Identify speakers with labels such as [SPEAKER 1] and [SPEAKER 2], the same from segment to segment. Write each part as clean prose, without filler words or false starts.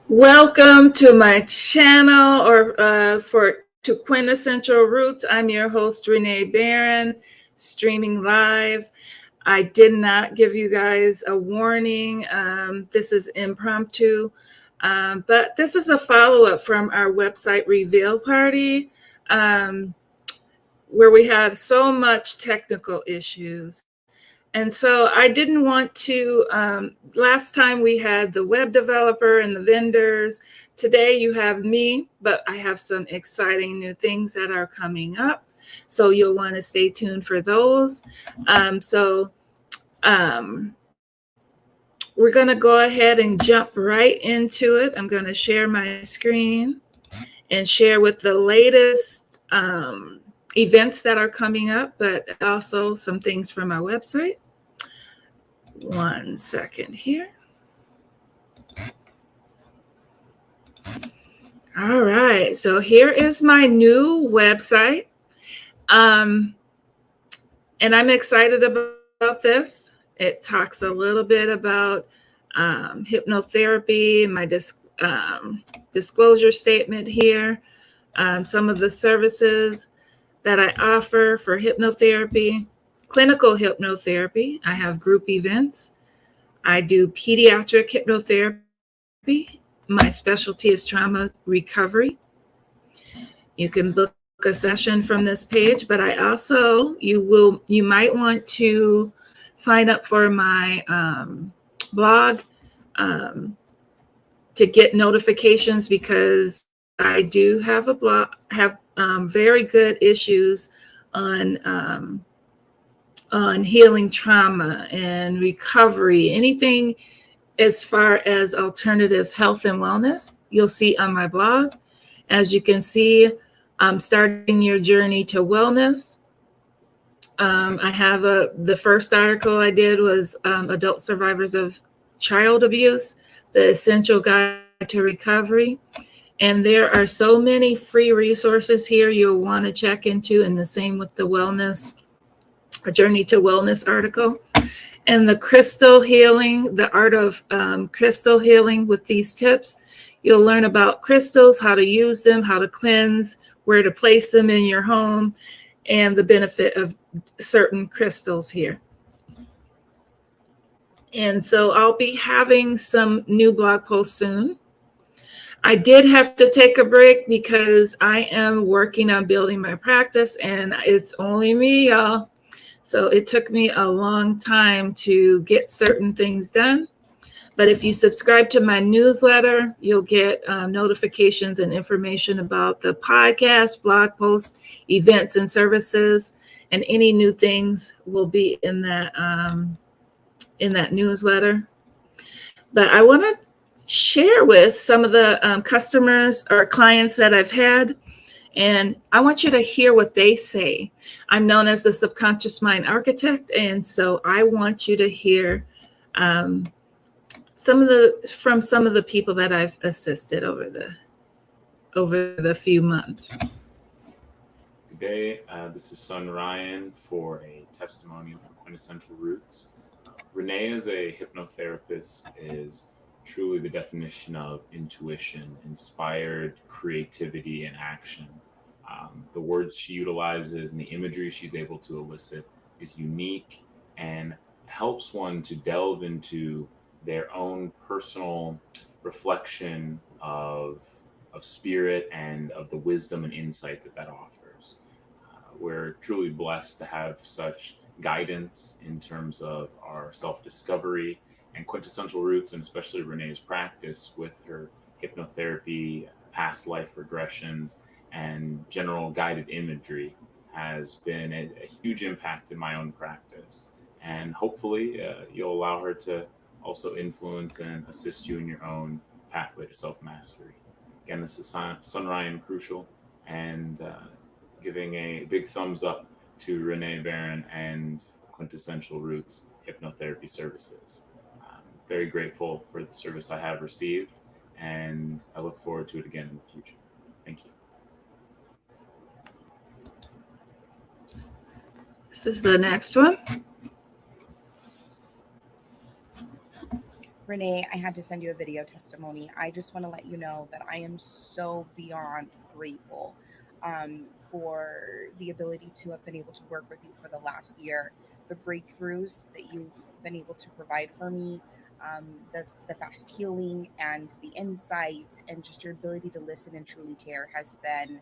[SPEAKER 1] Welcome to my channel, or to Quintessential Roots. I'm your host, Renee Barron, streaming live. I did not give you guys a warning. This is impromptu, but this is a follow-up from our website reveal party, where we had so much technical issues. And so I didn't want to, last time we had the web developer and the vendors. Today you have me, but I have some exciting new things that are coming up. So you'll want to stay tuned for those. We're going to go ahead and jump right into it. I'm going to share my screen and share with the latest events that are coming up, but also some things from our website. 1 second here. All right, so here is my new website. And I'm excited about this. It talks a little bit about hypnotherapy, my disclosure statement here, some of the services that I offer for hypnotherapy. Clinical hypnotherapy. I have group events. I do pediatric hypnotherapy. My specialty is trauma recovery. You can book a session from this page, but I also, you might want to sign up for my blog to get notifications, because I do have a blog, have very good issues on healing trauma and recovery, anything as far as alternative health and wellness, you'll see on my blog. As you can see, starting your journey to wellness. I have the first article I did was adult survivors of child abuse, the essential guide to recovery. And there are so many free resources here you'll want to check into, and the same with the wellness, a journey to wellness article. And the crystal healing, the art of crystal healing with these tips. You'll learn about crystals, how to use them, how to cleanse, where to place them in your home, and the benefit of certain crystals here. And so I'll be having some new blog posts soon. I did have to take a break because I am working on building my practice, and it's only me, y'all. So it took me a long time to get certain things done. But if you subscribe to my newsletter, you'll get notifications and information about the podcast, blog posts, events, and services. And any new things will be in that in that newsletter. But I want to share with some of the customers or clients that I've had, and I want you to hear what they say. I'm known as the subconscious mind architect, and so I want you to hear some of the people that I've assisted over the few months.
[SPEAKER 2] Good day. This is Sun Ryan for a testimonial for Quintessential Roots. Renee, as a hypnotherapist, is truly the definition of intuition, inspired creativity, and action. The words she utilizes and the imagery she's able to elicit is unique and helps one to delve into their own personal reflection of spirit and of the wisdom and insight that offers. We're truly blessed to have such guidance in terms of our self-discovery, and Quintessential Roots, and especially Renee's practice with her hypnotherapy, past life regressions, and general guided imagery has been a huge impact in my own practice. And hopefully you'll allow her to also influence and assist you in your own pathway to self-mastery. Again, this is Sun Ryan Crucial, and giving a big thumbs up to Renee Barron and Quintessential Roots Hypnotherapy Services. I'm very grateful for the service I have received, and I look forward to it again in the future. Thank you.
[SPEAKER 1] This is the next one.
[SPEAKER 3] Renee, I had to send you a video testimony. I just want to let you know that I am so beyond grateful for the ability to have been able to work with you for the last year, the breakthroughs that you've been able to provide for me, the fast healing and the insights and just your ability to listen and truly care has been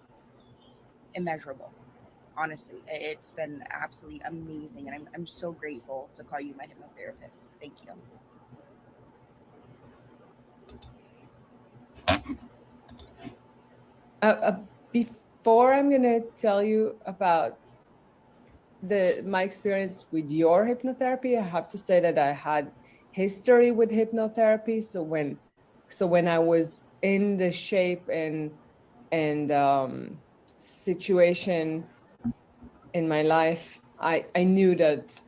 [SPEAKER 3] immeasurable. Honestly, it's been absolutely amazing, and I'm so grateful to call you my hypnotherapist. Thank you.
[SPEAKER 4] Before I'm going to tell you about my experience with your hypnotherapy, I have to say that I had history with hypnotherapy. So when I was in the shape and situation in my life, I knew that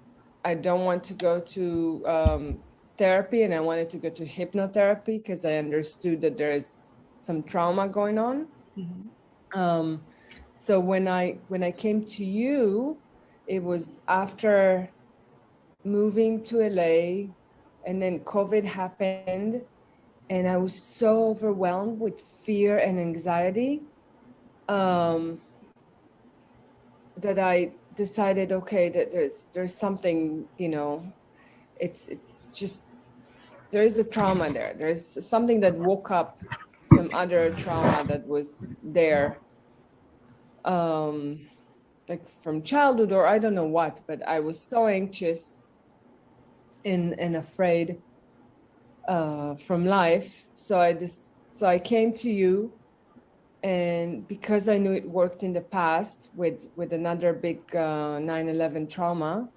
[SPEAKER 4] I don't want to go to therapy, and I wanted to go to hypnotherapy because I understood that there is some trauma going on. Mm-hmm. So when I came to you, it was after moving to LA, and then COVID happened, and I was so overwhelmed with fear and anxiety that I decided, okay, that there's something, it's just, there is a trauma there. There's something that woke up, some other trauma that was there, like from childhood or I don't know what, but I was so anxious and afraid from life. So I came to you, and because I knew it worked in the past with another big 9/11 trauma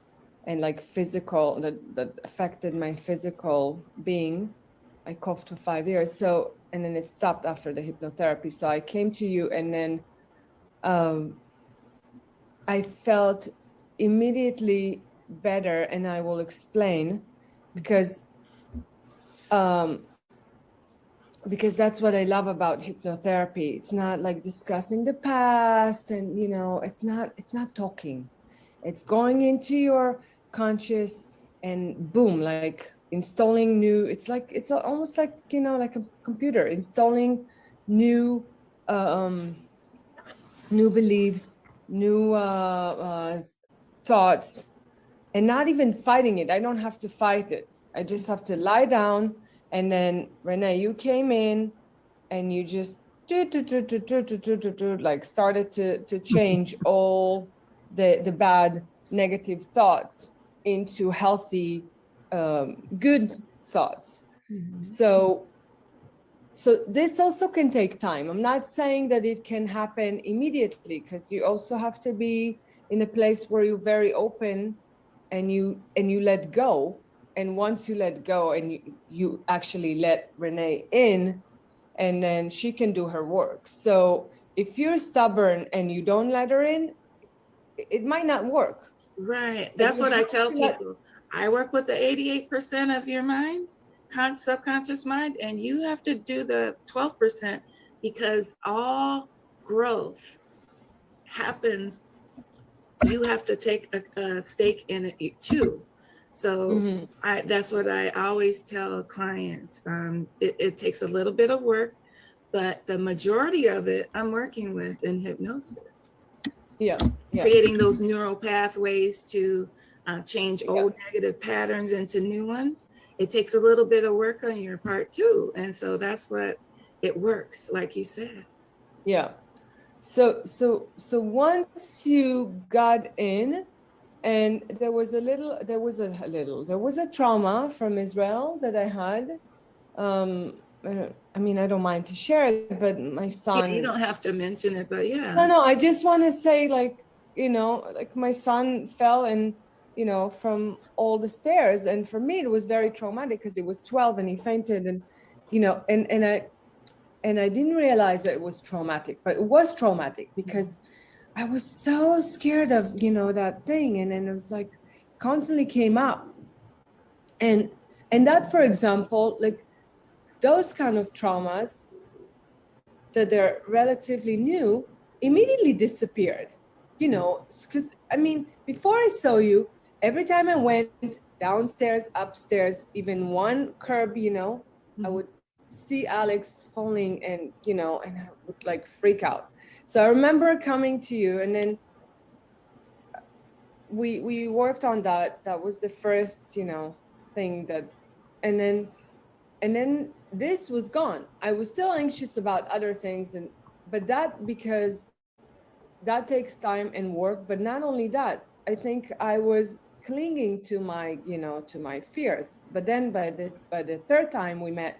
[SPEAKER 4] and like physical that affected my physical being, I coughed for 5 years. So, and then it stopped after the hypnotherapy. So I came to you, and then I felt immediately better, and I will explain because that's what I love about hypnotherapy. It's not like discussing the past, and it's not talking. It's going into your conscious and boom, like installing new. It's almost like like a computer installing new beliefs, new thoughts, and not even fighting it. I don't have to fight it. I just have to lie down. And then Renee, you came in and you just like started to change all the bad negative thoughts into healthy good thoughts. Mm-hmm. So this also can take time. I'm not saying that it can happen immediately, because you also have to be in a place where you're very open and you let go and once you let go and you actually let Renee in, and then she can do her work. So if you're stubborn and you don't let her in, it might not work.
[SPEAKER 1] Right. That's
[SPEAKER 4] you
[SPEAKER 1] what I
[SPEAKER 4] have
[SPEAKER 1] tell
[SPEAKER 4] to let-
[SPEAKER 1] people. I work with the 88% of your mind, subconscious mind, and you have to do the 12% because all growth happens. You have to take a stake in it too. So
[SPEAKER 4] Mhm.
[SPEAKER 1] that's what I always tell clients. It takes a little bit of work, but the majority of it I'm working with in hypnosis.
[SPEAKER 4] Yeah.
[SPEAKER 1] Creating those neural pathways to change old negative patterns into new ones. It takes a little bit of work on your part too. And so that's what it works, like you said.
[SPEAKER 4] Yeah. So once you got in, and there was a trauma from Israel that I had. I don't mind to share it, but my son.
[SPEAKER 1] You don't have to mention it, but yeah.
[SPEAKER 4] No, I just want to say, like, like my son fell and, from all the stairs. And for me, it was very traumatic because he was 12 and he fainted, and, and I didn't realize that it was traumatic, but it was traumatic because I was so scared of, that thing. And then it was like constantly came up. And that, for example, like those kind of traumas that they're relatively new immediately disappeared, because before I saw you, every time I went downstairs, upstairs, even one curb, I would see Alex falling, and and I would like freak out. So I remember coming to you, and then we worked on that. That was the first thing that, and then this was gone. I was still anxious about other things, but that, because that takes time and work. But not only that, I think I was clinging to my to my fears. But then by the third time we met,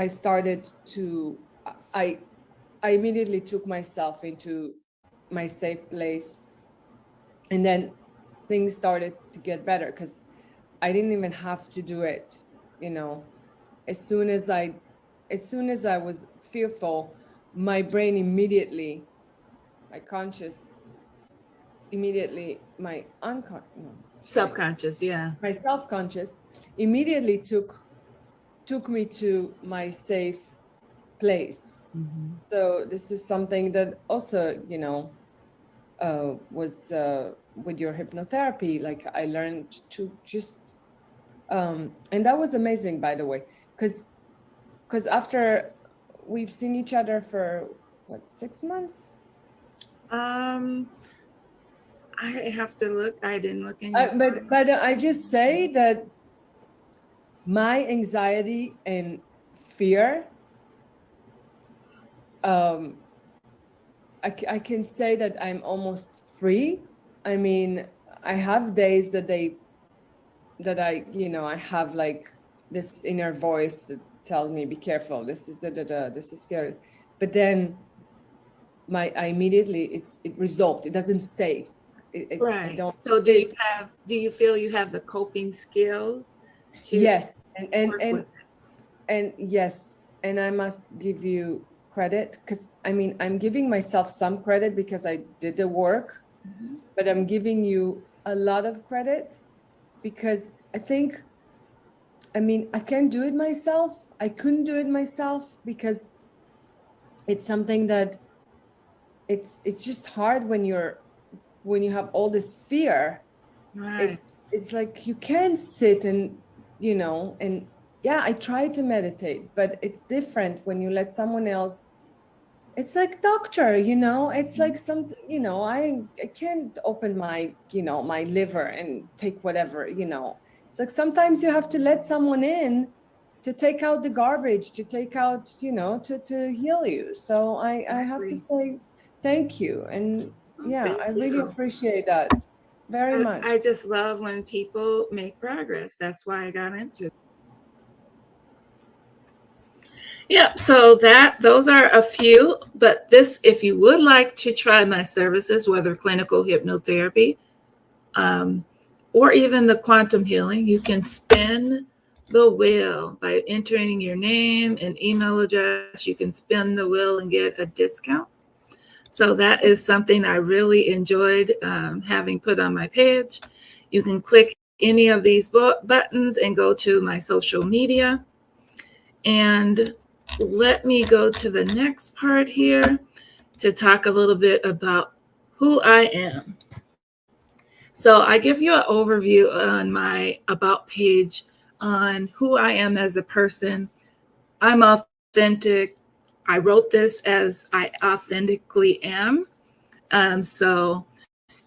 [SPEAKER 4] I started to I immediately took myself into my safe place, and then things started to get better because I didn't even have to do it. As soon as I was fearful, my brain immediately, my conscious immediately, my
[SPEAKER 1] Subconscious, yeah.
[SPEAKER 4] my self-conscious immediately took me to my safe place. So this is something that also was with your hypnotherapy. Like I learned to just and that was amazing, by the way, because after we've seen each other for what, 6 months?
[SPEAKER 1] I have to look. I didn't look in.
[SPEAKER 4] But I just say that my anxiety and fear, I can say that I'm almost free. I mean, I have days that I have like this inner voice that tells me, be careful, this is this is scary. But then I immediately, it resolved. It doesn't stay.
[SPEAKER 1] Right.
[SPEAKER 4] I don't
[SPEAKER 1] So do you feel you have the coping skills to
[SPEAKER 4] yes,
[SPEAKER 1] work with?
[SPEAKER 4] and yes, and I must give you credit, because I'm giving myself some credit because I did the work, but I'm giving you a lot of credit because I think, I can't do it myself. I couldn't do it myself because it's something that it's just hard when you have all this fear.
[SPEAKER 1] Right.
[SPEAKER 4] It's like you can't sit and and yeah, I try to meditate, but it's different when you let someone else. It's like doctor, it's like some, I can't open my, my liver and take whatever, It's like sometimes you have to let someone in to take out the garbage, to take out, to heal you. So I have to say thank you. And yeah,
[SPEAKER 1] Thank
[SPEAKER 4] I really
[SPEAKER 1] you.
[SPEAKER 4] appreciate that very much.
[SPEAKER 1] I just love when people make progress. That's why I got into it. Yep. So those are a few, but if you would like to try my services, whether clinical hypnotherapy, or even the quantum healing, you can spin the wheel by entering your name and email address. You can spin the wheel and get a discount. So that is something I really enjoyed having put on my page. You can click any of these buttons and go to my social media. And let me go to the next part here to talk a little bit about who I am. So I give you an overview on my About page on who I am as a person. I'm authentic. I wrote this as I authentically am. So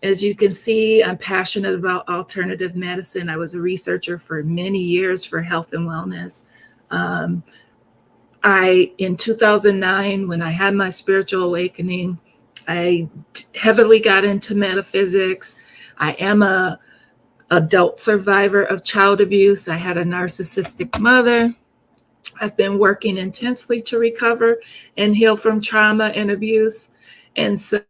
[SPEAKER 1] as you can see, I'm passionate about alternative medicine. I was a researcher for many years for health and wellness. In 2009, when I had my spiritual awakening, I heavily got into metaphysics. I am a adult survivor of child abuse. I had a narcissistic mother. I've been working intensely to recover and heal from trauma and abuse. And so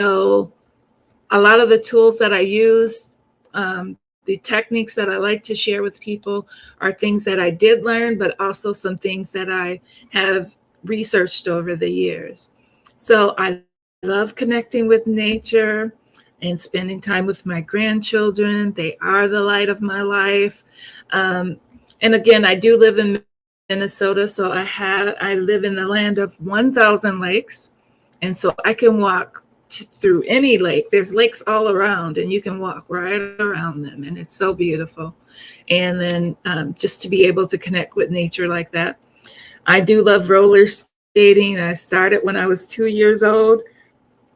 [SPEAKER 1] a lot of the tools that I use, the techniques that I like to share with people are things that I did learn, but also some things that I have researched over the years. So I love connecting with nature and spending time with my grandchildren. They are the light of my life. And again, I do live in Minnesota, so I live in the land of 1,000 lakes. And so I can walk through any lake. There's lakes all around, and you can walk right around them, and it's so beautiful. And then just to be able to connect with nature like that. I do love roller skating. I started when I was 2 years old.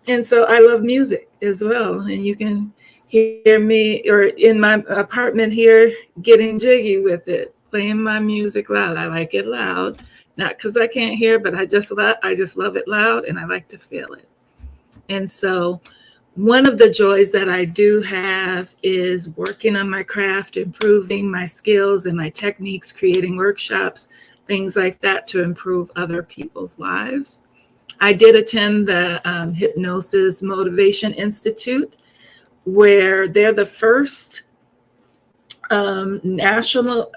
[SPEAKER 1] And so I love music as well. And you can hear me or in my apartment here getting jiggy with it, playing my music loud. I like it loud, not because I can't hear, but I just love it loud, and I like to feel it. And so one of the joys that I do have is working on my craft, improving my skills and my techniques, creating workshops, things like that to improve other people's lives. I did attend the Hypnosis Motivation Institute, where they're the first national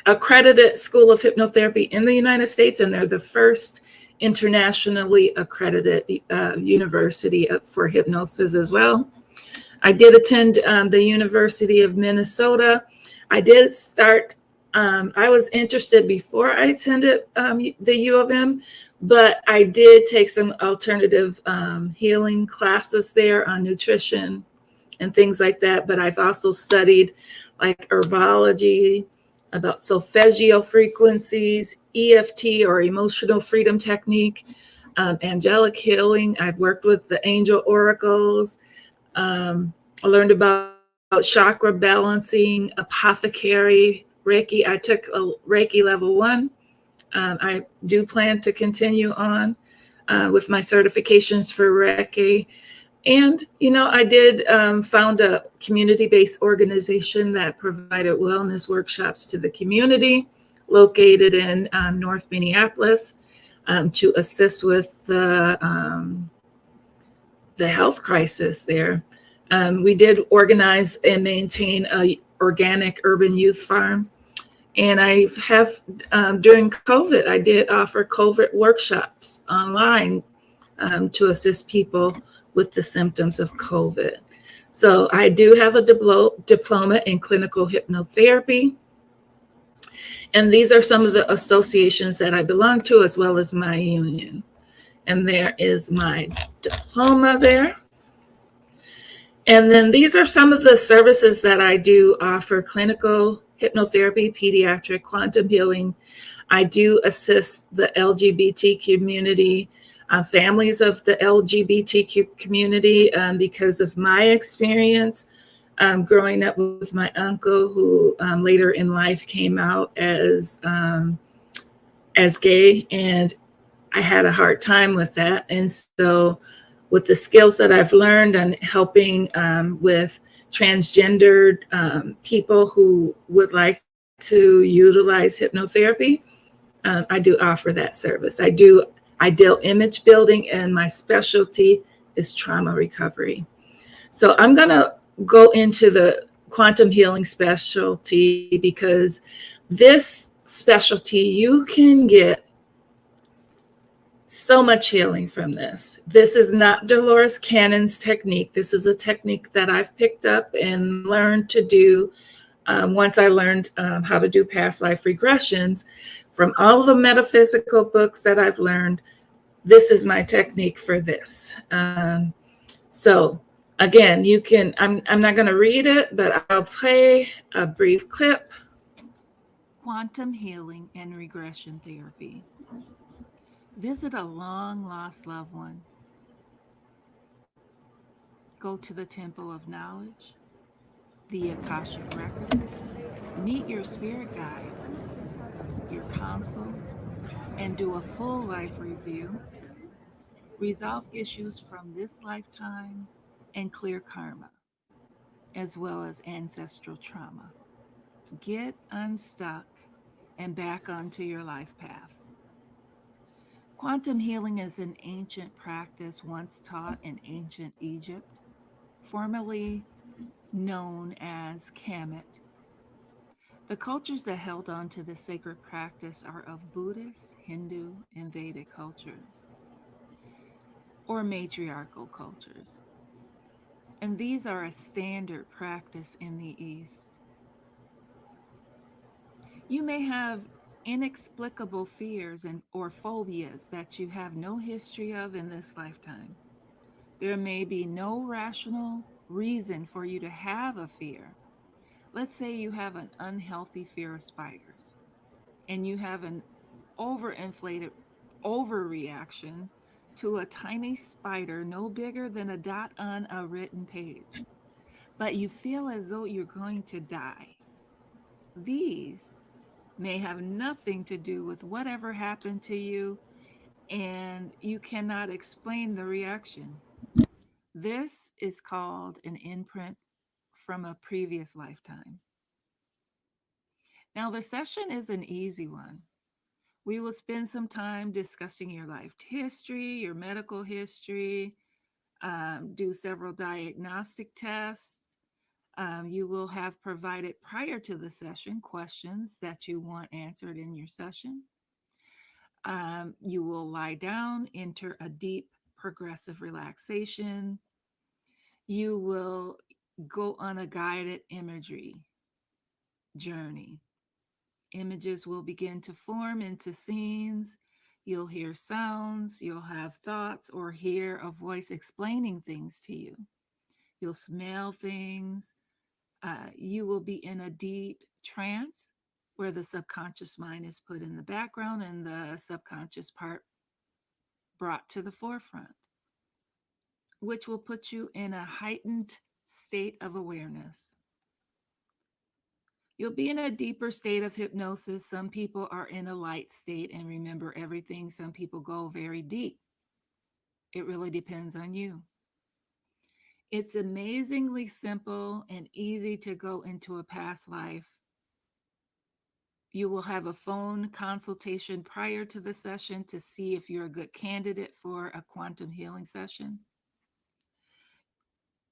[SPEAKER 1] accredited school of hypnotherapy in the United States, and they're the first internationally accredited university for hypnosis as well. I did attend the University of Minnesota. I did start, I was interested before I attended the U of M, but I did take some alternative healing classes there on nutrition and things like that. But I've also studied like herbology, about solfeggio frequencies, EFT or emotional freedom technique, angelic healing. I've worked with the angel oracles. I learned about chakra balancing, apothecary, Reiki. I took a Reiki level 1. I do plan to continue on with my certifications for Reiki. And, I did found a community-based organization that provided wellness workshops to the community located in North Minneapolis to assist with the health crisis there. We did organize and maintain a organic urban youth farm. And I have, during COVID, I did offer COVID workshops online to assist people with the symptoms of COVID. So I do have a diploma in clinical hypnotherapy. And these are some of the associations that I belong to, as well as my union. And there is my diploma there. And then these are some of the services that I do offer: clinical hypnotherapy, pediatric quantum healing. I do assist the LGBT community, families of the LGBTQ community, because of my experience growing up with my uncle, who later in life came out as gay, and I had a hard time with that. And so with the skills that I've learned on helping with transgendered people who would like to utilize hypnotherapy, I do offer that service. I deal image building, and my specialty is trauma recovery. So I'm going to go into the quantum healing specialty, because this specialty, you can get so much healing from this. This is not Dolores Cannon's technique. This is a technique that I've picked up and learned to do once I learned how to do past life regressions. From all the metaphysical books that I've learned, this is my technique for this. So again, you can, I'm not going to read it, but I'll play a brief clip. Quantum healing and regression therapy. Visit a long lost loved one. Go to the Temple of Knowledge, the Akashic Records, meet your spirit guide, your counsel, and do a full life review. Resolve issues from this lifetime and clear karma, as well as ancestral trauma. Get unstuck and back onto your life path. Quantum healing is an ancient practice once taught in ancient Egypt, formerly known as Kemet. The cultures that held on to this sacred practice are of Buddhist, Hindu, and Vedic cultures, or matriarchal cultures. And these are a standard practice in the East. You may have inexplicable fears or phobias that you have no history of in this lifetime. There may be no rational reason for you to have a fear. Let's say you have an unhealthy fear of spiders, and you have an overinflated overreaction to a tiny spider no bigger than a dot on a written page, but you feel as though you're going to die. These may have nothing to do with whatever happened to you, and you cannot explain the reaction. This is called an imprint from a previous lifetime. Now, the session is an easy one. We will spend some time discussing your life history, your medical history, do several diagnostic tests. You will have provided prior to the session questions that you want answered in your session. You will lie down, enter a deep progressive relaxation. You will go on a guided imagery journey. Images will begin to form into scenes. You'll hear sounds, you'll have thoughts, or hear a voice explaining things to you. You'll smell things. You will be in a deep trance where the subconscious mind is put in the background and the subconscious part brought to the forefront, which will put you in a heightened state of awareness. You'll be in a deeper state of hypnosis. Some people are in a light state and remember everything. Some people go very deep. It really depends on you. It's amazingly simple and easy to go into a past life. You will have a phone consultation prior to the session to see if you're a good candidate for a quantum healing session.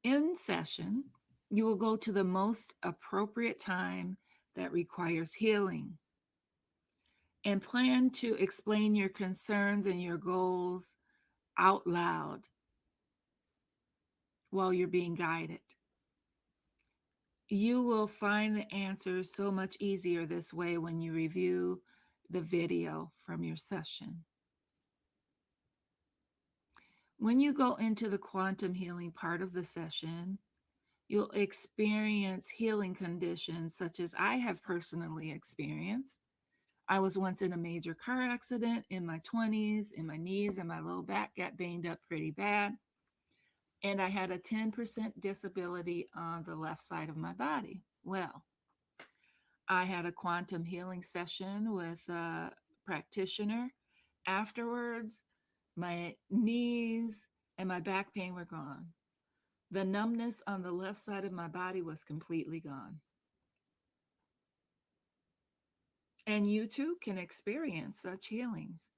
[SPEAKER 1] In session, you will go to the most appropriate time that requires healing and plan to explain your concerns and your goals out loud while you're being guided. You will find the answers so much easier this way when you review the video from your session. When you go into the quantum healing part of the session, you'll experience healing conditions such as I have personally experienced. I was once in a major car accident in my 20s, and my knees and my low back got banged up pretty bad. And I had a 10% disability on the left side of my body. Well, I had a quantum healing session with a practitioner. Afterwards, my knees and my back pain were gone. The numbness on the left side of my body was completely gone. And you too can experience such healings.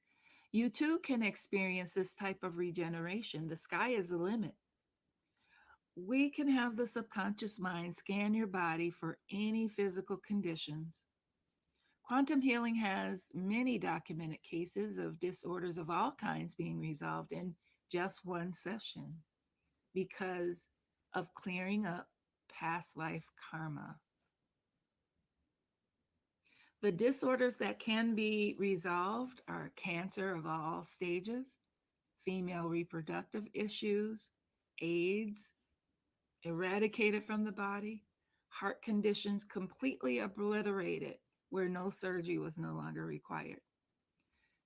[SPEAKER 1] You too can experience this type of regeneration. The sky is the limit. we can have the subconscious mind scan your body for any physical conditions. Quantum healing has many documented cases of disorders of all kinds being resolved in just one session because of clearing up past life karma. The disorders that can be resolved are cancer of all stages, female reproductive issues, AIDS, eradicated from the body, heart conditions completely obliterated where no surgery was no longer required,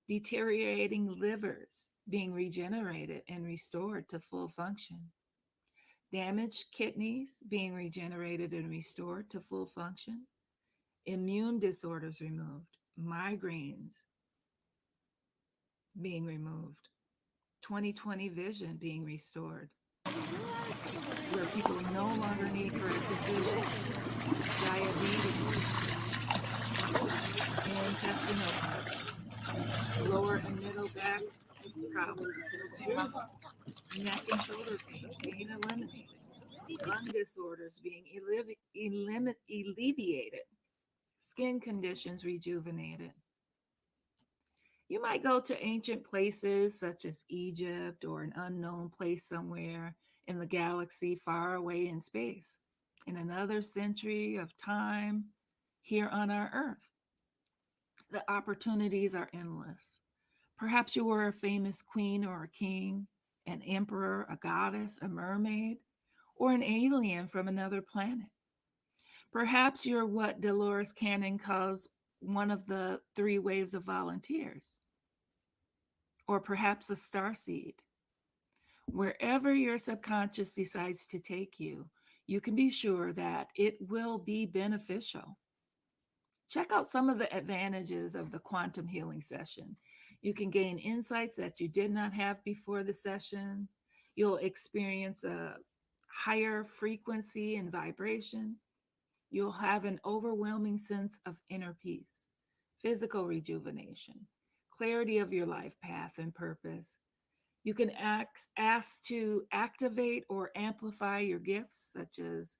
[SPEAKER 1] deteriorating livers being regenerated and restored to full function, damaged kidneys being regenerated and restored to full function, immune disorders removed, migraines being removed, 20/20 vision being restored, where people no longer need corrective vision, diabetes, intestinal problems, lower and middle back problems, neck and shoulder pains being eliminated, lung disorders being alleviated, skin conditions rejuvenated. You might go to ancient places such as Egypt or an unknown place somewhere in the galaxy far away in space, in another century of time here on our Earth. The opportunities are endless. Perhaps you were a famous queen or a king, an emperor, a goddess, a mermaid, or an alien from another planet. Perhaps you're what Dolores Cannon calls one of the 3 waves of volunteers, or perhaps a starseed. Wherever your subconscious decides to take you, you can be sure that it will be beneficial. Check out some of the advantages of the quantum healing session. You can gain insights that you did not have before the session. You'll experience a higher frequency and vibration. You'll have an overwhelming sense of inner peace, physical rejuvenation, clarity of your life path and purpose. You can ask to activate or amplify your gifts, such as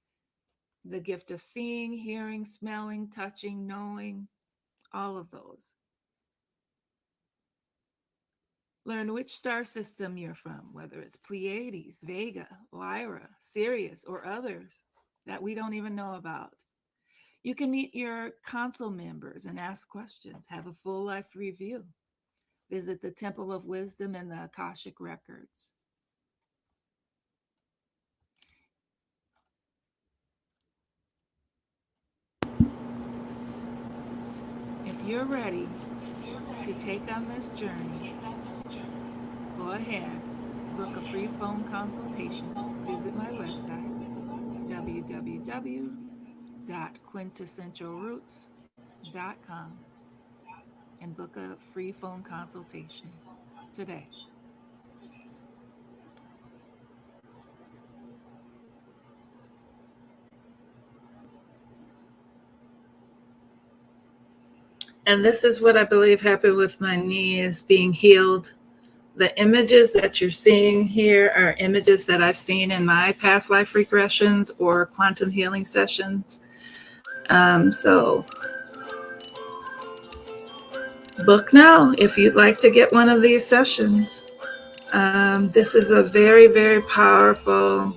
[SPEAKER 1] the gift of seeing, hearing, smelling, touching, knowing, all of those. Learn which star system you're from, whether it's Pleiades, Vega, Lyra, Sirius, or others that we don't even know about. You can meet your council members and ask questions, have a full life review, visit the Temple of Wisdom and the Akashic Records. If you're ready to take on this journey, go ahead, book a free phone consultation. Visit my website, www.quintessentialroots.com, and book a free phone consultation today. And this is what I believe happened with my knee, is being healed. The images that you're seeing here are images that I've seen in my past life regressions or quantum healing sessions. So book now if you'd like to get one of these sessions. This is a very, very powerful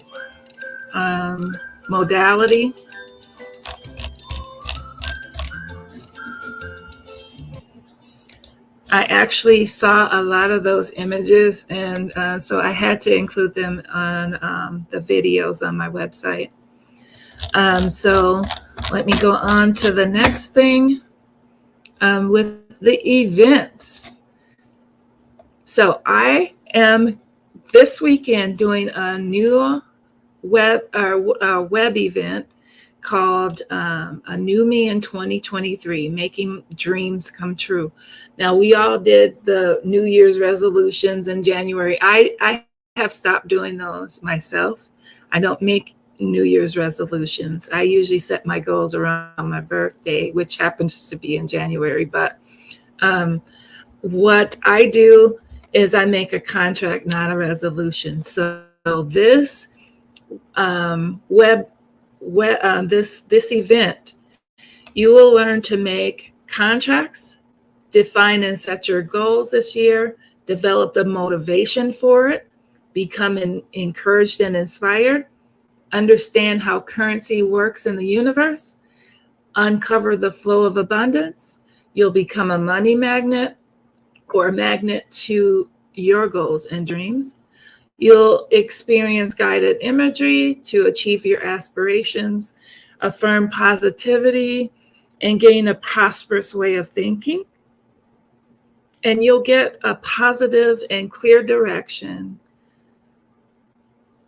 [SPEAKER 1] modality. I actually saw a lot of those images, and so I had to include them on the videos on my website. So let me go on to the next thing with the events. So I am this weekend doing a new web event called A New Me in 2023, Making Dreams Come True. Now, we all did the New Year's resolutions in January. I have stopped doing those myself. I don't make New Year's resolutions. I usually set my goals around my birthday, which happens to be in January. But what I do is I make a contract, not a resolution. So this this event, you will learn to make contracts, define and set your goals this year, develop the motivation for it, become encouraged and inspired, understand how currency works in the universe, uncover the flow of abundance. You'll become a money magnet or a magnet to your goals and dreams. You'll experience guided imagery to achieve your aspirations, affirm positivity, and gain a prosperous way of thinking. And you'll get a positive and clear direction,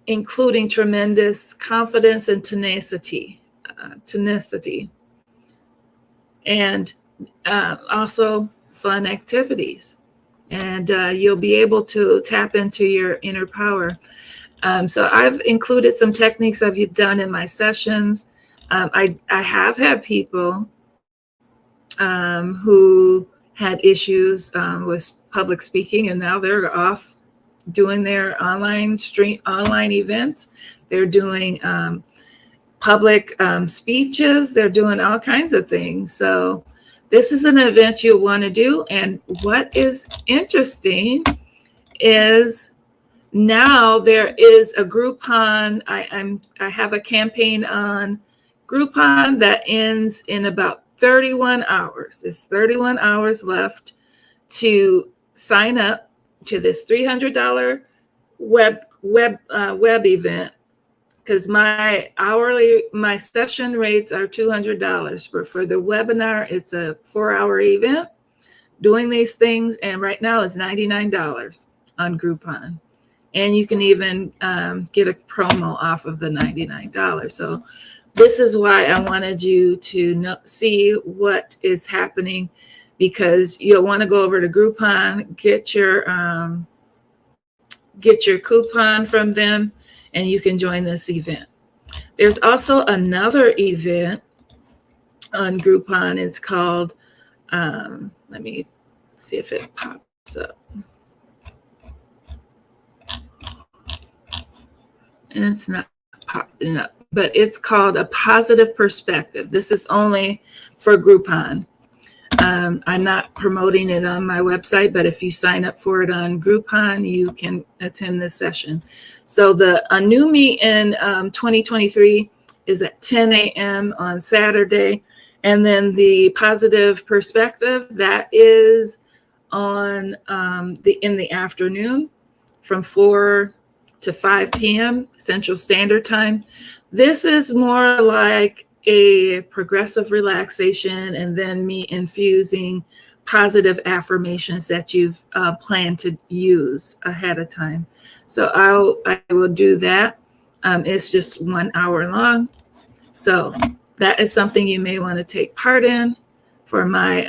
[SPEAKER 1] including tremendous confidence and tenacity, and also fun activities. And you'll be able to tap into your inner power. So I've included some techniques I've done in my sessions. I have had people who had issues with public speaking, and now they're off doing their online events. They're doing public speeches. They're doing all kinds of things. So this is an event you'll want to do. And what is interesting is now there is a Groupon. I have a campaign on Groupon that ends in about 31 hours. It's 31 hours left to sign up to this $300 web event, because my session rates are $200, but for the webinar, it's a 4-hour event doing these things. And right now it's $99 on Groupon. And you can even get a promo off of the $99. So this is why I wanted you to see what is happening, because you'll want to go over to Groupon, get your coupon from them, and you can join this event. There's also another event on Groupon. It's called, let me see if it pops up. And it's not popping up, but it's called A Positive Perspective. This is only for Groupon. I'm not promoting it on my website, but if you sign up for it on Groupon, you can attend this session. So the Anumi in 2023 is at 10 a.m. on Saturday. And then the Positive Perspective, that is on in the afternoon from 4 to 5 p.m. Central Standard Time. This is more like a progressive relaxation, and then me infusing positive affirmations that you've planned to use ahead of time. So I will do that. It's just 1 hour long. So that is something you may want to take part in for my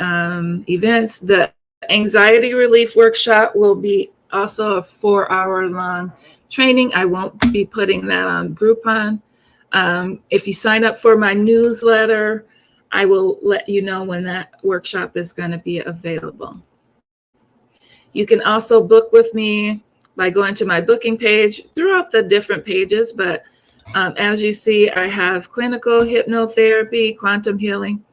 [SPEAKER 1] events. The anxiety relief workshop will be also a 4-hour long training. I won't be putting that on Groupon. If you sign up for my newsletter, I will let you know when that workshop is going to be available. You can also book with me by going to my booking page throughout the different pages. But as you see, I have clinical hypnotherapy, quantum healing.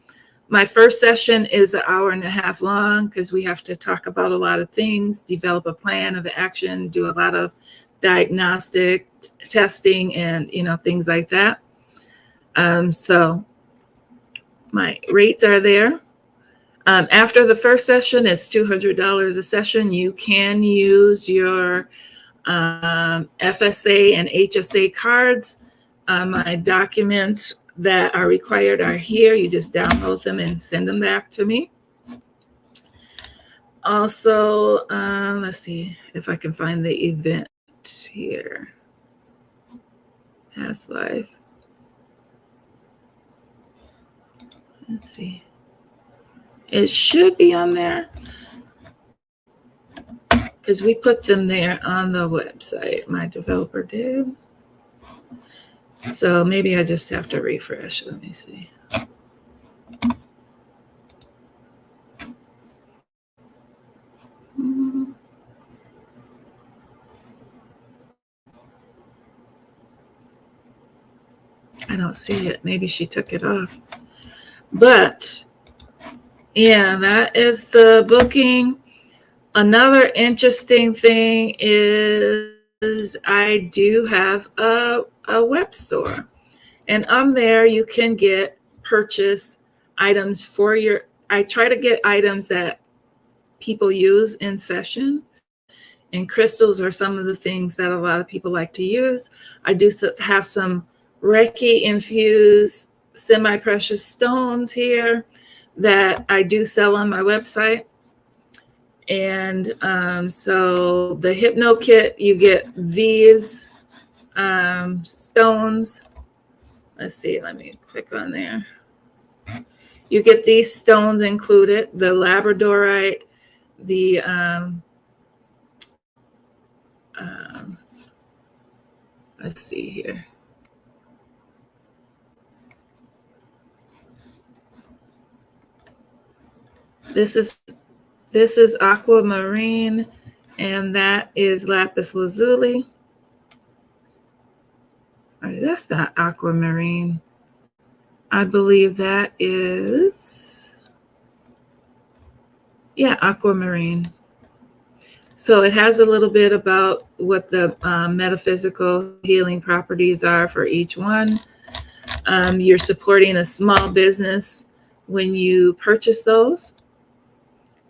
[SPEAKER 1] My first session is 1.5 hours long, because we have to talk about a lot of things, develop a plan of action, do a lot of diagnostic testing, and things like that. So my rates are there. After the first session, it's $200 a session. You can use your FSA and HSA cards. My documents that are required are here. You just download them and send them back to me. Also, let's see if I can find the event here. Past life. Let's see. It should be on there, because we put them there on the website. My developer did. So maybe I just have to refresh. Let me see. I don't see it. Maybe she took it off. But yeah, that is the booking. Another interesting thing is I do have a web store. And on there, you can purchase items for I try to get items that people use in session. And crystals are some of the things that a lot of people like to use. I do have some Reiki infused semi-precious stones here that I do sell on my website. And so the Hypno Kit, you get these stones. Let's see, let me click on there. You get these stones included, the labradorite, the let's see here. This is aquamarine, and that is lapis lazuli. Or that's not aquamarine. I believe that is, yeah, aquamarine. So it has a little bit about what the metaphysical healing properties are for each one. You're supporting a small business when you purchase those.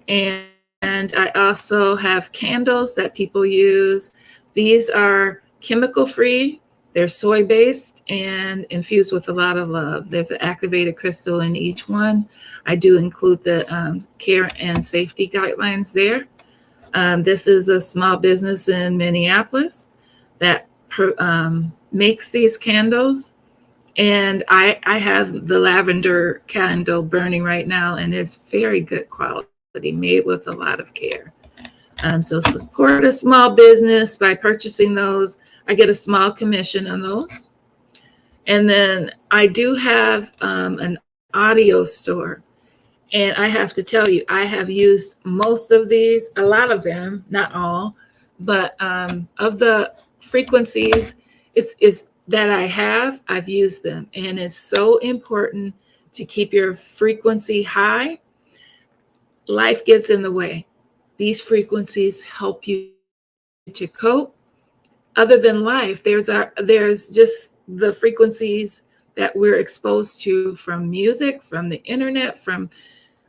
[SPEAKER 1] And I also have candles that people use. These are chemical free. They're soy based and infused with a lot of love. There's an activated crystal in each one. I do include the care and safety guidelines there. This is a small business in Minneapolis that makes these candles. And I have the lavender candle burning right now, and it's very good quality, made with a lot of care. So support a small business by purchasing those. I get a small commission on those. And then I do have an audio store. And I have to tell you, I have used most of these, a lot of them, not all, but of the frequencies it's that I've used them. And it's so important to keep your frequency high. Life gets in the way. These frequencies help you to cope. Other than life, there's just the frequencies that we're exposed to from music, from the internet, from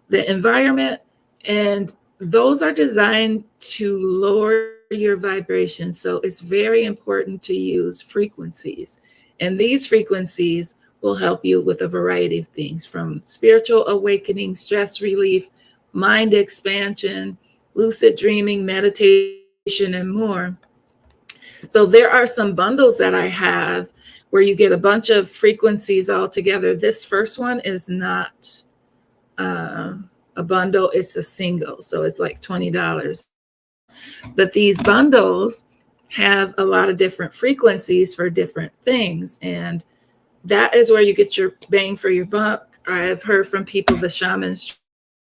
[SPEAKER 1] the environment, and those are designed to lower your vibration. So it's very important to use frequencies. And these frequencies will help you with a variety of things, from spiritual awakening, stress relief, mind expansion, lucid dreaming, meditation, and more. So there are some bundles that I have where you get a bunch of frequencies all together. This first one is not a bundle, it's a single. So it's like $20. But these bundles have a lot of different frequencies for different things. And that is where you get your bang for your buck. I've heard from people the shaman's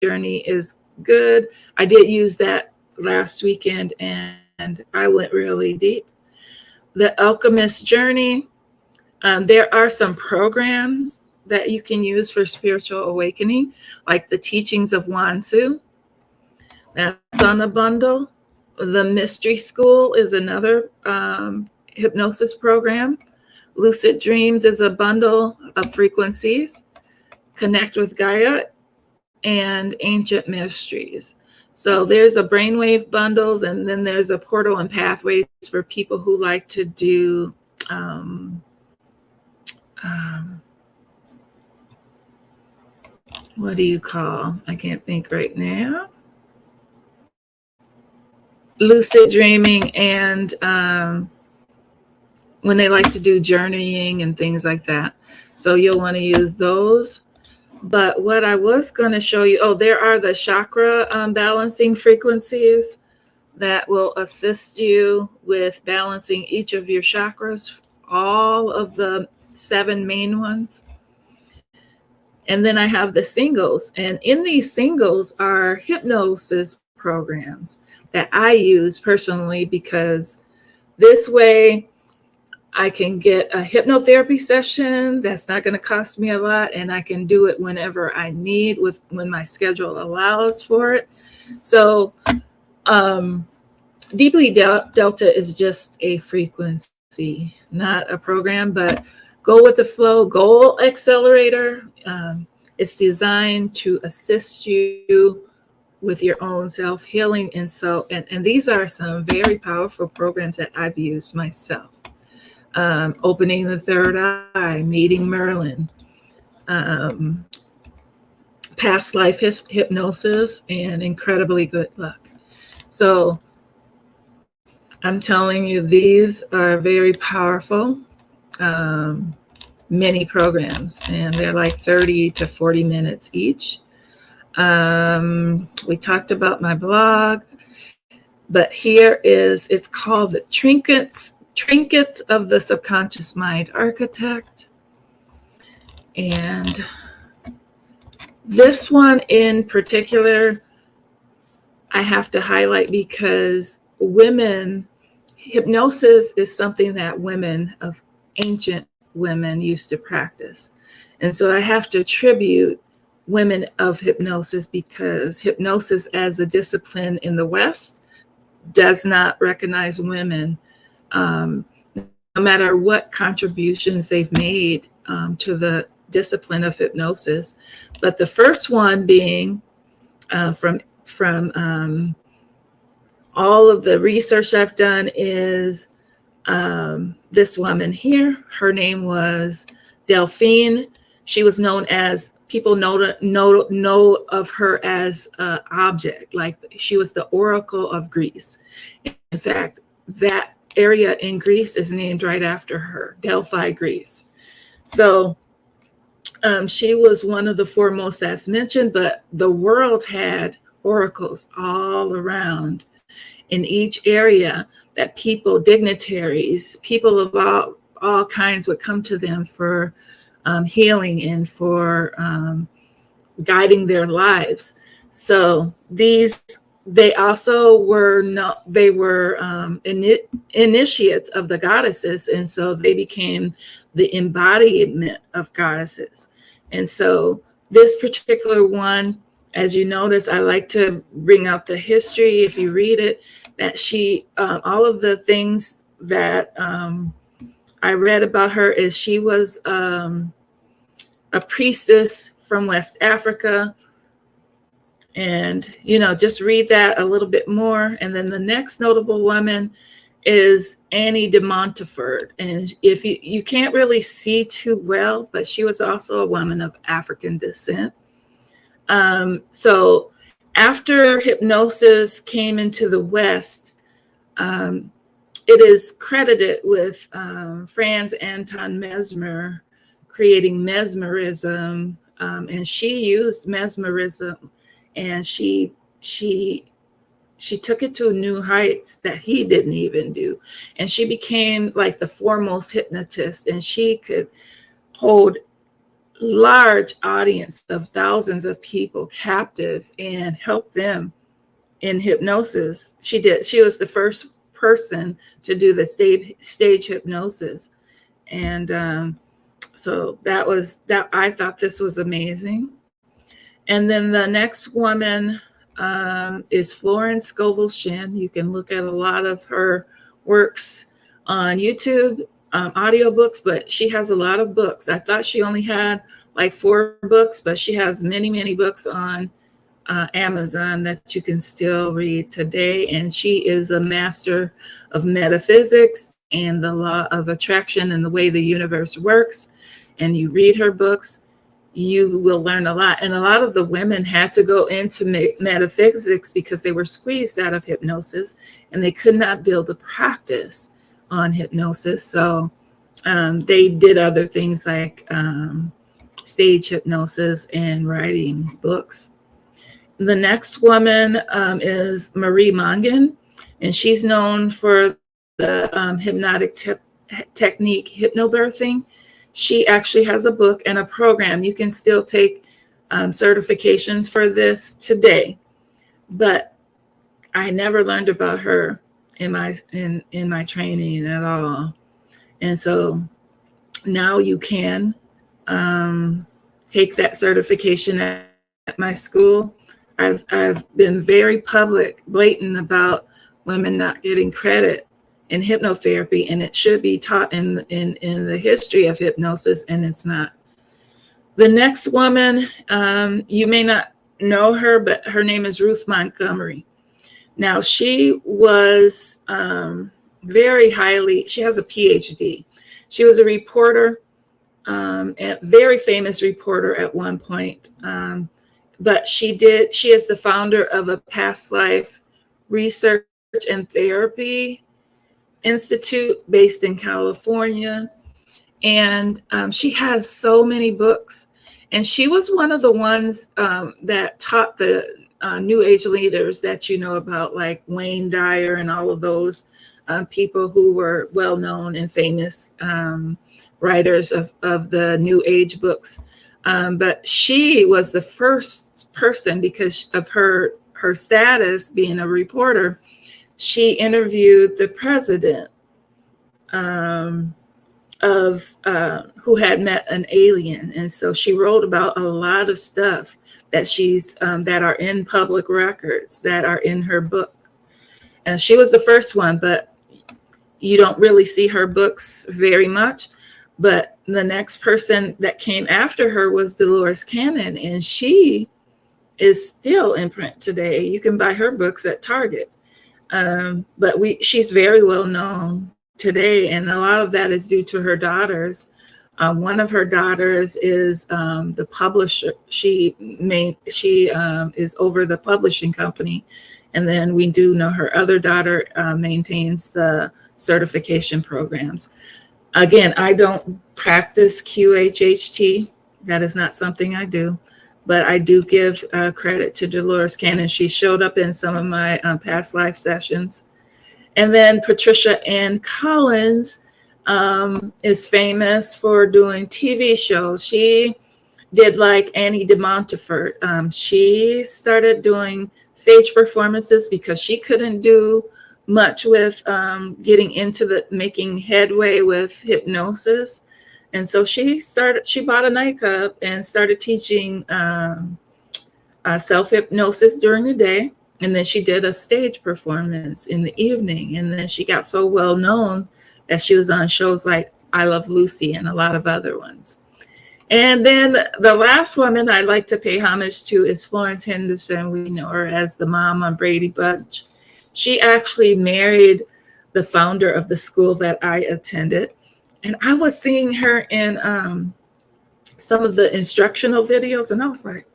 [SPEAKER 1] journey is good. I did use that last weekend and I went really deep. The alchemist journey, there are some programs that you can use for spiritual awakening, like the teachings of Wansu. That's on the bundle. The Mystery School is another hypnosis program. Lucid Dreams is a bundle of frequencies. Connect with Gaia and Ancient Mysteries. So there's a brainwave bundles, and then there's a portal and pathways for people who like to do what do you call? I can't think right now. Lucid dreaming, and when they like to do journeying and things like that. So you'll want to use those. But what I was going to show you, there are the chakra balancing frequencies that will assist you with balancing each of your chakras, all of the 7 main ones. And then I have the singles. And in these singles are hypnosis programs that I use personally, because this way I can get a hypnotherapy session that's not going to cost me a lot, and I can do it whenever I need when my schedule allows for it. So Deeply Delta is just a frequency, not a program, but Go with the Flow Goal Accelerator. It's designed to assist you with your own self-healing. And these are some very powerful programs that I've used myself. Opening the Third Eye, Meeting Merlin, Past Life Hypnosis, and Incredibly Good Luck. So I'm telling you, these are very powerful mini programs, and they're like 30 to 40 minutes each. We talked about my blog, but here it's called the Trinkets of the Subconscious Mind Architect. And this one in particular, I have to highlight because hypnosis is something that women of ancient women used to practice. And so I have to attribute women of hypnosis because hypnosis as a discipline in the West does not recognize women, no matter what contributions they've made to the discipline of hypnosis. But the first one being from all of the research I've done is this woman here. Her name was Delphine. She was known as, people know of her as object, like she was the Oracle of Greece. In fact, that area in Greece is named right after her, Delphi, Greece. So she was one of the foremost that's mentioned, but the world had oracles all around in each area that people, dignitaries, people of all kinds would come to them for healing and for guiding their lives. So they also were initiates of the goddesses, and so they became the embodiment of goddesses. And so this particular one, as you notice, I like to bring out the history. If you read it, that she, all of the things that I read about her is she was a priestess from West Africa. And, just read that a little bit more. And then the next notable woman is Annie de Montfort. And if you can't really see too well, but she was also a woman of African descent. So after hypnosis came into the West, it is credited with Franz Anton Mesmer creating mesmerism, and she used mesmerism, and she took it to new heights that he didn't even do, and she became like the foremost hypnotist, and she could hold large audience of thousands of people captive and help them in hypnosis. She was the first person to do the stage hypnosis. And so that I thought this was amazing. And then the next woman is Florence Scovel Shinn. You can look at a lot of her works on YouTube, audiobooks, but she has a lot of books. I thought she only had like 4 books, but she has many, many books on Amazon that you can still read today. And she is a master of metaphysics and the law of attraction and the way the universe works. And you read her books, you will learn a lot. And a lot of the women had to go into metaphysics because they were squeezed out of hypnosis and they could not build a practice on hypnosis. So they did other things like stage hypnosis and writing books. The next woman is Marie Mongan, and she's known for the hypnotic technique hypnobirthing. She actually has a book and a program. You can still take certifications for this today, but I never learned about her in my training at all. And so now you can take that certification at my school. I've been very blatant about women not getting credit in hypnotherapy, and it should be taught in the history of hypnosis, and it's not. The next woman, you may not know her, but her name is Ruth Montgomery. Now, she was she has a PhD. She was a reporter, a very famous reporter at one point. But she is the founder of a past life research and therapy institute based in California. And she has so many books. And she was one of the ones that taught the New Age leaders that you know about, like Wayne Dyer and all of those people who were well-known and famous writers of the New Age books. But she was the first person, because of her status being a reporter. She interviewed the president who had met an alien, and so she wrote about a lot of stuff that that are in public records, that are in her book. And she was the first one, but you don't really see her books very much. But the next person that came after her was Dolores Cannon, and she is still in print today. You can buy her books at Target. But she's very well known today, and a lot of that is due to her daughters. One of her daughters is the publisher. She is over the publishing company, and then we do know her other daughter maintains the certification programs. Again, I don't practice QHHT. That is not something I do, but I do give credit to Dolores Cannon. She showed up in some of my past life sessions. And then Patricia Ann Collins is famous for doing TV shows. She did like Annie de Montfort. She started doing stage performances because she couldn't do much with getting into making headway with hypnosis. And so she bought a nightclub and started teaching self-hypnosis during the day. And then she did a stage performance in the evening. And then she got so well known that she was on shows like I Love Lucy and a lot of other ones. And then the last woman I'd like to pay homage to is Florence Henderson. We know her as the mom on Brady Bunch. She actually married the founder of the school that I attended. And I was seeing her in some of the instructional videos, and I was like,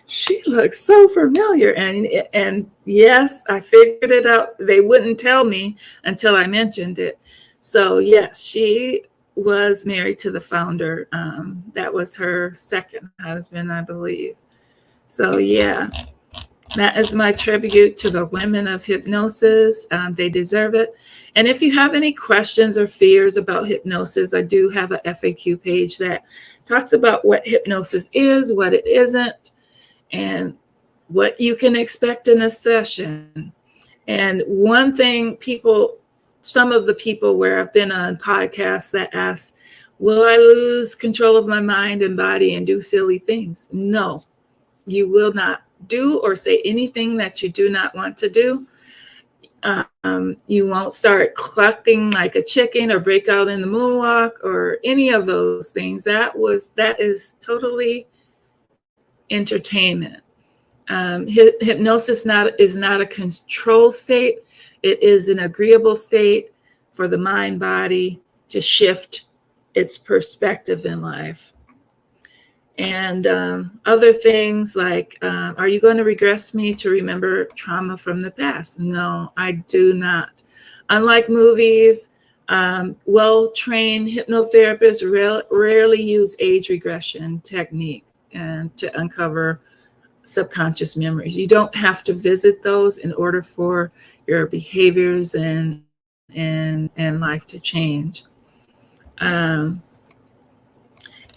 [SPEAKER 1] she looks so familiar. And yes, I figured it out. They wouldn't tell me until I mentioned it. So yes, she was married to the founder. That was her second husband, I believe. So yeah, that is my tribute to the women of hypnosis. They deserve it. And if you have any questions or fears about hypnosis, I do have a FAQ page that talks about what hypnosis is, what it isn't, and what you can expect in a session. And one thing some of the people where I've been on podcasts that ask, will I lose control of my mind and body and do silly things? No, you will not do or say anything that you do not want to do. You won't start clucking like a chicken or break out in the moonwalk or any of those things. That is totally entertainment. Hypnosis is not a control state. It is an agreeable state for the mind body to shift its perspective in life. And other things like, are you going to regress me to remember trauma from the past? No, I do not. Unlike movies, well-trained hypnotherapists rarely use age regression technique and to uncover subconscious memories. You don't have to visit those in order for your behaviors and life to change.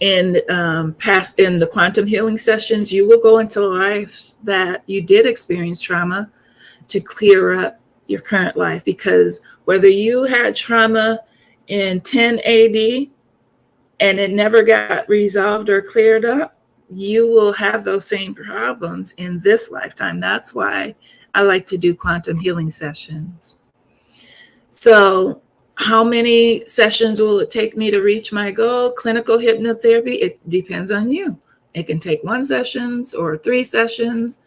[SPEAKER 1] In the quantum healing sessions, you will go into lives that you did experience trauma to clear up your current life, because whether you had trauma in 10 AD and it never got resolved or cleared up, you will have those same problems in this lifetime. That's why I like to do quantum healing sessions. So how many sessions will it take me to reach my goal? Clinical hypnotherapy, it depends on you. It can take 1 session or 3 sessions.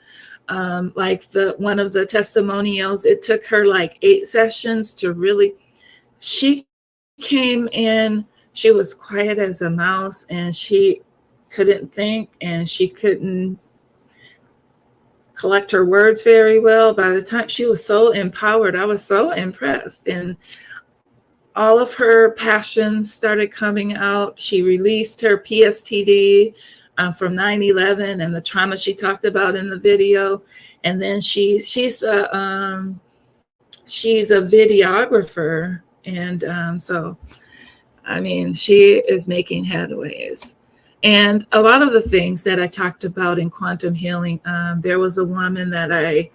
[SPEAKER 1] Like one of the testimonials, it took her like 8 sessions to really, she came in, she was quiet as a mouse and she couldn't think and she couldn't collect her words very well. By the time she was so empowered, I was so impressed. And all of her passions started coming out. She released her PSTD from 9/11 and the trauma she talked about in the video. And then she's a videographer. And so, I mean, she is making headways. And a lot of the things that I talked about in quantum healing, there was a woman that I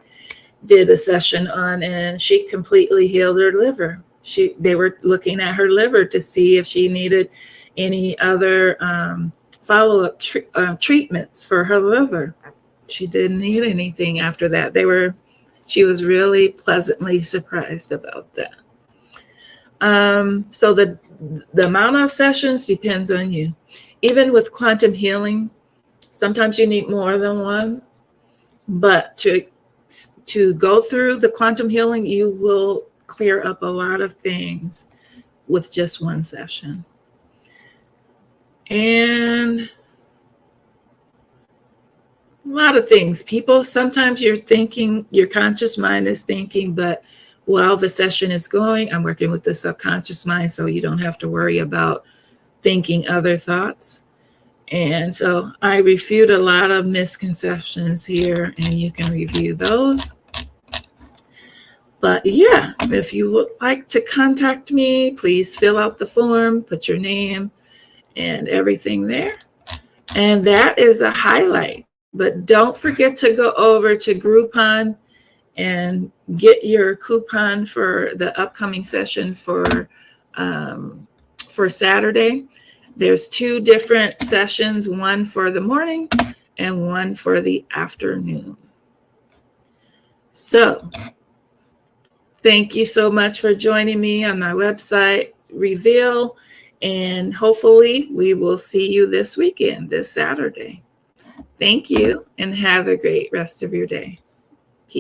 [SPEAKER 1] did a session on and she completely healed her liver. They were looking at her liver to see if she needed any other follow-up treatments for her liver. She didn't need anything after that. She was really pleasantly surprised about that. So the amount of sessions depends on you. Even with quantum healing, sometimes you need more than 1, but to go through the quantum healing, you will clear up a lot of things with just 1 session. And a lot of things. People, sometimes you're thinking, your conscious mind is thinking, but while the session is going, I'm working with the subconscious mind, so you don't have to worry about thinking other thoughts. And so I refute a lot of misconceptions here, and you can review those. But yeah, if you would like to contact me, please fill out the form, put your name and everything there. And that is a highlight. But don't forget to go over to Groupon and get your coupon for the upcoming session for Saturday. There's 2 different sessions, one for the morning and one for the afternoon. So thank you so much for joining me on my website, Reveal, and hopefully we will see you this weekend, this Saturday. Thank you, and have a great rest of your day.